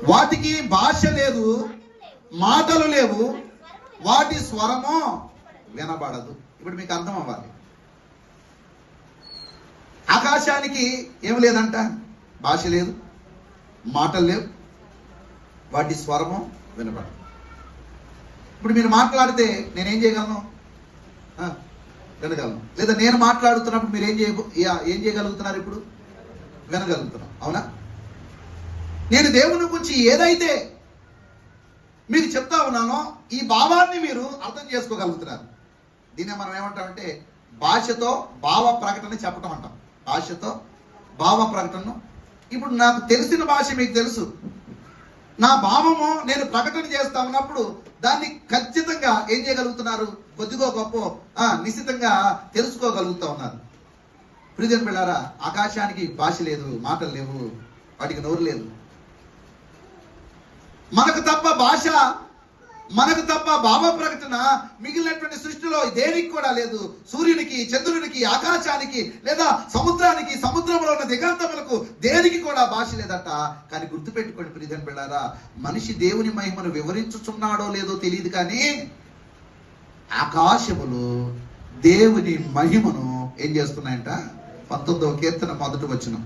వాటికి భాష లేదు, మాటలు లేవు, వాటి స్వరము వినబడదు. ఇప్పుడు మీకు అర్థం అవ్వాలి. ఆకాశానికి ఏమి లేదంట, భాష లేదు, మాటలు లేవు, వాటి స్వరము వినబడదు. ఇప్పుడు మీరు మాట్లాడితే నేనేం చేయగలను? వినగలను. లేదా నేను మాట్లాడుతున్నప్పుడు మీరు ఏం చేయగలుగుతున్నారు? ఇప్పుడు వినగలుగుతున్నాం, అవునా? నేను దేవుని గురించి ఏదైతే మీకు చెప్తా ఉన్నానో ఈ భావాన్ని మీరు అర్థం చేసుకోగలుగుతున్నారు. దీన్నే మనం ఏమంటామంటే భాషతో భావ ప్రకటన చెప్పటం అంటాం. భాషతో భావ ప్రకటన. ఇప్పుడు నాకు తెలిసిన భాష మీకు తెలుసు, నా భావము నేను ప్రకటన చేస్తా ఉన్నప్పుడు దాన్ని ఖచ్చితంగా ఏం చేయగలుగుతున్నారు? కొద్దిగో గొప్ప నిశ్చితంగా తెలుసుకోగలుగుతా ఉన్నారు. ప్రియమైన బిడ్డలారా, ఆకాశానికి భాష లేదు, మాటలు లేవు, వాటికి నోరు లేదు. మనకు తప్ప భాష, మనకు తప్ప భావ ప్రకటన మిగిలినటువంటి సృష్టిలో దేనికి కూడా లేదు. సూర్యునికి, చంద్రునికి, ఆకాశానికి, లేదా సముద్రానికి, సముద్రంలో ఉన్న దిగంతములకు దేనికి కూడా భాష లేదట. కానీ గుర్తుపెట్టుకోండి ప్రియమైన బిడ్డలారా, మనిషి దేవుని మహిమను వివరించుచున్నాడో లేదో తెలియదు, కానీ ఆకాశములు దేవుని మహిమను ఏం చేస్తున్నాయంట? 19వ కీర్తన 1వ వచనం.